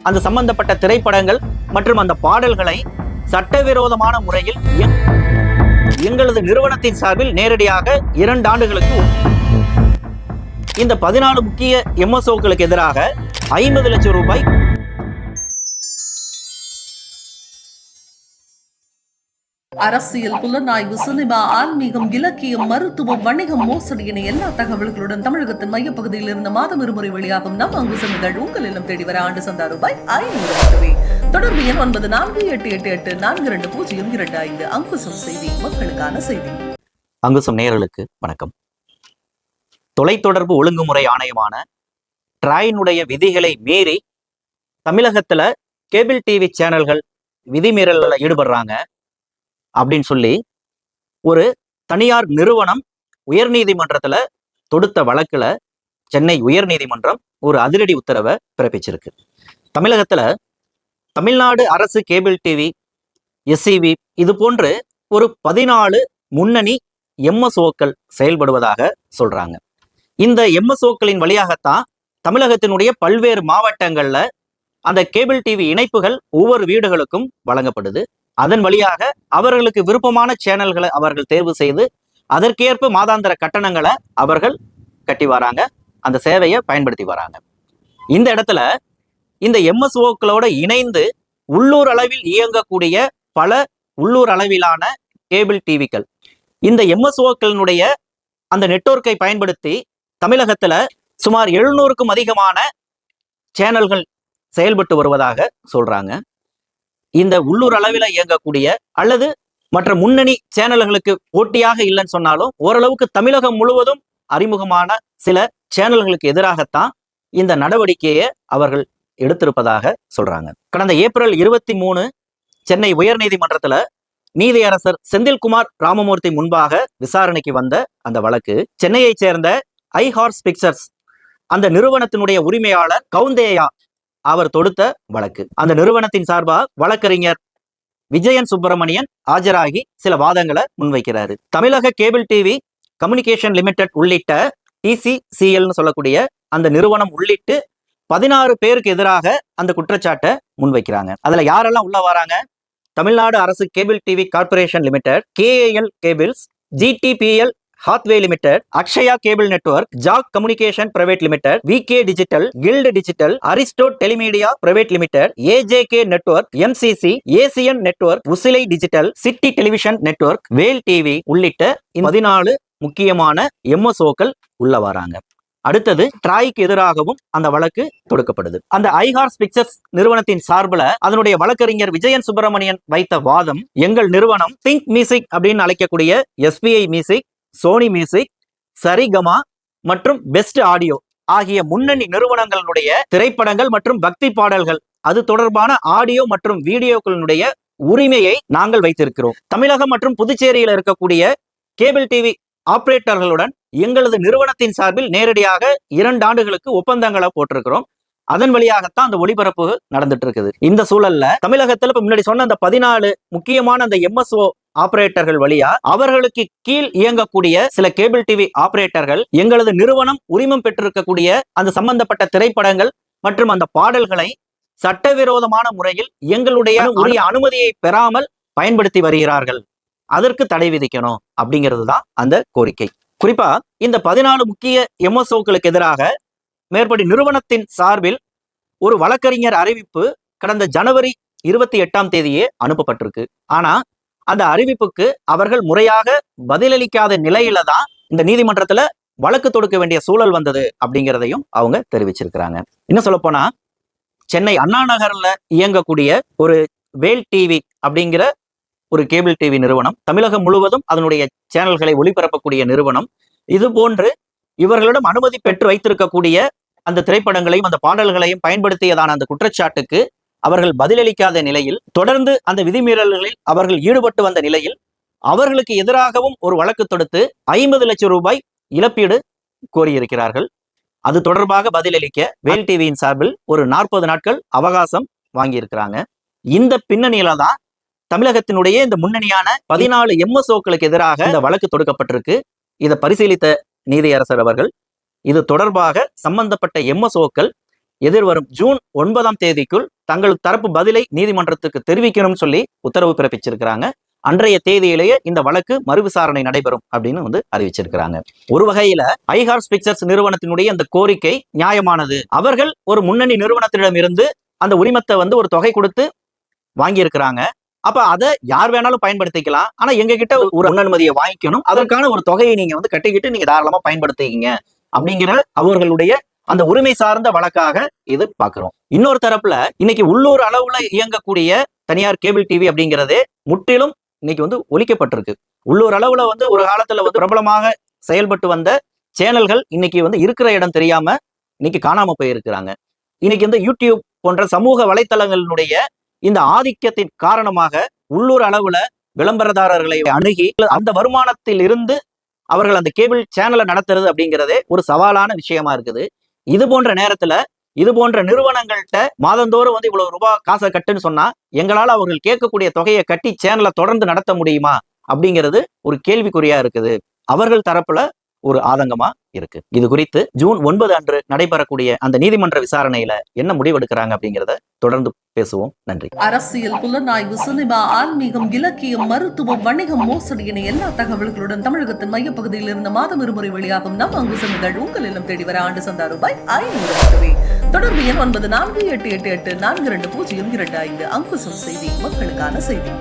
அந்த சம்பந்தப்பட்ட திரைப்படங்கள் மற்றும் அந்த பாடல்களை சட்டவிரோதமான முறையில் எங்களது நிறுவனத்தின் சார்பில் நேரடியாக 2 ஆண்டுகளுக்கு இந்த 14 முக்கிய எம்எஸ்ஓக்களுக்கு எதிராக 50 லட்சம் ரூபாய் அரசியல், புலனாய்வு, சினிமா, ஆன்மீகம், இலக்கியம், மருத்துவம், வணிகம், மோசடி என எல்லா தகவல்களுடன் தமிழகத்தின் மையப்பகுதியில் இருந்த மாதம் இருமுறை வெளியாகும் நம் அங்குசம் இதழ் உங்கள் இல்லம் தேடி வர ஆண்டு சந்தா ரூபாய் 500 மட்டுமே. தொடர்பு எண் 9488820225. அங்குசம் செய்தி, மக்களுக்கான செய்தி. அங்குசம் நேயர்களுக்கு வணக்கம். தொலைத்தொடர்பு ஒழுங்குமுறை ஆணையமான ட்ராயினுடைய விதிகளை மீறி தமிழகத்துல கேபிள் டிவி சேனல்கள் விதிமீறல்ல ஈடுபடுறாங்க அப்படின்னு சொல்லி ஒரு தனியார் நிறுவனம் உயர்நீதிமன்றத்துல தொடுத்த வழக்குல சென்னை உயர்நீதிமன்றம் ஒரு அதிரடி உத்தரவை பிறப்பிச்சிருக்கு. தமிழகத்துல தமிழ்நாடு அரசு கேபிள் டிவி, எஸ்சிவி இது போன்று ஒரு 14 முன்னணி எம்எஸ்ஓக்கள் செயல்படுவதாக சொல்றாங்க. இந்த எம்எஸ்ஓக்களின் வழியாகத்தான் தமிழகத்தினுடைய பல்வேறு மாவட்டங்கள்ல அந்த கேபிள் டிவி இணைப்புகள் ஒவ்வொரு வீடுகளுக்கும் வழங்கப்படுது. அதன் வழியாக அவர்களுக்கு விருப்பமான சேனல்களை அவர்கள் தேர்வு செய்து அதற்கேற்ப மாதாந்திர கட்டணங்களை அவர்கள் கட்டி வராங்க, அந்த சேவையை பயன்படுத்தி வராங்க. இந்த இடத்துல இந்த எம்எஸ்ஓக்களோட இணைந்து உள்ளூர் அளவில் இயங்கக்கூடிய பல உள்ளூர் அளவிலான கேபிள் டிவிக்கள் இந்த எம்எஸ்ஓக்களினுடைய அந்த நெட்வொர்க்கை பயன்படுத்தி தமிழகத்துல சுமார் 700க்கும் அதிகமான சேனல்கள் செயல்பட்டு வருவதாக சொல்றாங்க. இந்த உள்ளூர் அளவில் இயங்கக்கூடிய அல்லது மற்ற முன்னணி சேனல்களுக்கு போட்டியாக இல்லைன்னு சொன்னாலும் ஓரளவுக்கு தமிழகம் முழுவதும் அறிமுகமான சில சேனல்களுக்கு எதிராகத்தான் இந்த நடவடிக்கையை அவர்கள் எடுத்திருப்பதாக சொல்றாங்க. கடந்த ஏப்ரல் 23 சென்னை உயர்நீதிமன்றத்துல நீதியரசர் செந்தில்குமார் ராமமூர்த்தி முன்பாக விசாரணைக்கு வந்த அந்த வழக்கு சென்னையைச் சேர்ந்த ஐ ஹார்ஸ் பிக்சர்ஸ் அந்த நிறுவனத்தினுடைய உரிமையாளர் கவுந்தேயா அவர் தொடுத்த வழக்கு. அந்த நிறுவனத்தின் சார்பா வழக்கறிஞர் விஜயன் சுப்பிரமணியன் ஆஜராகி சில வாதங்களை முன்வைக்கிறாரு. தமிழக கேபிள் டிவி கம்யூனிகேஷன் லிமிடெட் உள்ளிட்ட TCCL சொல்லக்கூடிய அந்த நிறுவனம் உள்ளிட்டு 16 பேருக்கு எதிராக அந்த குற்றச்சாட்டை முன்வைக்கிறாங்க. அதுல யாரெல்லாம் உள்ள வராங்க? தமிழ்நாடு அரசு cable TV corporation limited, KAL cables, GTPL Hathway limited, Akshaya cable network, Jak communication private limited, VK digital, guild digital, aristo telemedia private limited, AJK network, MCC, Asian network, Usilai digital, city television network, Vel TV உள்ளிட்ட 14 முக்கியமான எம்எஸ்ஓக்கள் உள்ள வராங்க. அடுத்தது ட்ராய்க்கு எதிராகவும் அந்த வழக்கு தொடுக்கப்படுது. அந்த ஐஹார்ஸ் pictures நிறுவனத்தின் சார்பில் அதனுடைய வழக்கறிஞர் விஜயன் சுப்பிரமணியன் வைத்த வாதம், எங்கள் நிறுவனம் திங்க் மியூசிக் அப்படின்னு அழைக்கக்கூடிய SPI music, Sony music, Saregama மற்றும் பெஸ்ட் ஆடியோ ஆகிய முன்னணி நிறுவனங்களுடைய திரைப்படங்கள் மற்றும் பக்தி பாடல்கள் அது தொடர்பான ஆடியோ மற்றும் வீடியோக்களுடைய உரிமையை நாங்கள் வைத்திருக்கிறோம். தமிழகம் மற்றும் புதுச்சேரியில் இருக்கக்கூடிய கேபிள் டிவி ஆபரேட்டர்களுடன் எங்களது நிறுவனத்தின் சார்பில் நேரடியாக 2 ஆண்டுகளுக்கு ஒப்பந்தங்களை போட்டிருக்கிறோம். அதன் வழியாகத்தான் அந்த ஒளிபரப்பு நடந்துட்டு இருக்குது. இந்த சூழல்ல தமிழகத்தில் இப்ப முன்னாடி சொன்ன அந்த 14 முக்கியமான அந்த எம்எஸ்ஓ ஆபரேட்டர்கள் வழியா அவர்களுக்கு கீழ் இயங்கக்கூடிய சில கேபிள் டிவி ஆபரேட்டர்கள் எங்களது நிறுவனம் உரிமம் பெற்றிருக்கக்கூடிய அந்த சம்பந்தப்பட்ட திரைப்படங்கள் மற்றும் அந்த பாடல்களை சட்டவிரோதமான முறையில் எங்களுடைய உரிய அனுமதியை பெறாமல் பயன்படுத்தி வருகிறார்கள். அதற்கு தடை விதிக்கணும் அப்படிங்கிறது தான் அந்த கோரிக்கை. குறிப்பா இந்த 14 முக்கிய எம்எஸ்ஓக்களுக்கு எதிராக மேற்படி நிறுவனத்தின் சார்பில் ஒரு வழக்கறிஞர் அறிவிப்பு கடந்த ஜனவரி 28ஆம் தேதியே அனுப்பப்பட்டிருக்கு. ஆனா அந்த அறிவிப்புக்கு அவர்கள் முறையாக பதிலளிக்காத நிலையில தான் இந்த நீதிமன்றத்துல வழக்கு தொடுக்க வேண்டிய சூழல் வந்தது அப்படிங்கிறதையும் அவங்க தெரிவிச்சிருக்கிறாங்க. இன்னும் சொல்ல போனா சென்னை அண்ணா நகர்ல இயங்கக்கூடிய ஒரு வேல் டிவி அப்படிங்கிற ஒரு கேபிள் டிவி நிறுவனம், தமிழகம் முழுவதும் அதனுடைய சேனல்களை ஒளிபரப்பக்கூடிய நிறுவனம், இது போன்று இவர்களிடம் அனுமதி பெற்று வைத்திருக்கக்கூடிய அந்த திரைப்படங்களையும் அந்த பாடல்களையும் பயன்படுத்தியதான அந்த குற்றச்சாட்டுக்கு அவர்கள் பதிலளிக்காத நிலையில் தொடர்ந்து அந்த விதிமீறல்களில் அவர்கள் ஈடுபட்டு வந்த நிலையில் அவர்களுக்கு எதிராகவும் ஒரு வழக்கு தொடுத்து 50 லட்சம் ரூபாய் இழப்பீடு கோரியிருக்கிறார்கள். அது தொடர்பாக பதிலளிக்க வேல் டிவியின் சார்பில் ஒரு 40 நாட்கள் அவகாசம் வாங்கியிருக்கிறாங்க. இந்த பின்னணியில தான் தமிழகத்தினுடைய இந்த முன்னணியான 14 எம்எஸ்ஓக்களுக்கு எதிராக இந்த வழக்கு தொடுக்கப்பட்டிருக்கு. இதை பரிசீலித்த நீதியரசர் அவர்கள் இது தொடர்பாக சம்பந்தப்பட்ட எம்எஸ்ஓக்கள் எதிர்வரும் ஜூன் 9 தங்கள் தரப்பு பதிலை நீதிமன்றத்துக்கு தெரிவிக்கணும்னு சொல்லி உத்தரவு பிறப்பிச்சிருக்கிறாங்க. அன்றைய தேதியிலேயே இந்த வழக்கு மறுவிசாரணை நடைபெறும் அப்படின்னு அறிவிச்சிருக்கிறாங்க. ஒரு வகையில ஐஹார்ஸ் பிக்சர்ஸ் நிறுவனத்தினுடைய அந்த கோரிக்கை நியாயமானது. அவர்கள் ஒரு முன்னணி நிறுவனத்திடம் இருந்து அந்த உரிமத்தை ஒரு தொகை கொடுத்து வாங்கி இருக்கிறாங்க. அப்ப அதை யார் வேணாலும் பயன்படுத்திக்கலாம். ஆனா எங்க கிட்ட ஒரு அனுமதியை வாங்கிக்கணும், அதற்கான ஒரு தொகையை நீங்க கட்டிக்கிட்டு நீங்க தாராளமா பயன்படுத்திக்கீங்க அப்படிங்கிற அவர்களுடைய அந்த உரிமை சார்ந்த வழக்காக இது பாக்குறோம். இன்னொரு தரப்புல இன்னைக்கு உள்ளூர் அளவுல இயங்கக்கூடிய தனியார் கேபிள் டிவி அப்படிங்கிறது முற்றிலும் இன்னைக்கு ஒழிக்கப்பட்டிருக்கு. உள்ளூர் அளவுல ஒரு காலத்துல பிரபலமாக செயல்பட்டு வந்த சேனல்கள் இன்னைக்கு இருக்கிற இடம் தெரியாம இன்னைக்கு காணாம போயிருக்கிறாங்க. இன்னைக்கு யூடியூப் போன்ற சமூக வலைத்தளங்களுடைய இந்த ஆதிக்கத்தின் காரணமாக உள்ளூர் அளவுல விளம்பரதாரர்களை அணுகி அந்த வருமானத்தில் இருந்து அவர்கள் அந்த கேபிள் சேனலை நடத்துறது அப்படிங்கிறதே ஒரு சவாலான விஷயமா இருக்குது. இது போன்ற நேரத்துல இது போன்ற நிறுவனங்கள்கிட்ட மாதந்தோறும் இவ்வளவு ரூபாய் காசை கட்டுன்னு சொன்னா எங்களால அவர்கள் கேட்கக்கூடிய தொகையை கட்டி சேனலை தொடர்ந்து நடத்த முடியுமா அப்படிங்கிறது ஒரு கேள்விக்குறியா இருக்குது. அவர்கள் தரப்புல ஒரு ஆதங்கமா இருக்கு. இது குறித்து ஜூன் 9 அன்று நடைபெறக்கூடிய அந்த நீதிமன்ற விசாரணையில என்ன முடிவெடுக்கிறாங்க அப்படிங்கிறத தொடர்ந்து பேசுவோம். நன்றி. அரசியல், புலனாய்வு, சினிமா, ஆன்மீகம், இலக்கியம், மருத்துவம், வணிகம், மோசடி என எல்லா தகவல்களுடன் தமிழகத்தின் மையப்பகுதியில் இருந்த மாதம் இருமுறை வெளியாகும் நம் அங்குசம் இதழ் உங்கள் இல்லம் தேடி வர ஆண்டு சந்தா ரூபாய் 500 மட்டுமே. தொடர்பு எண் 9488842025. அங்குசம் செய்தி, மக்களுக்கான செய்தி.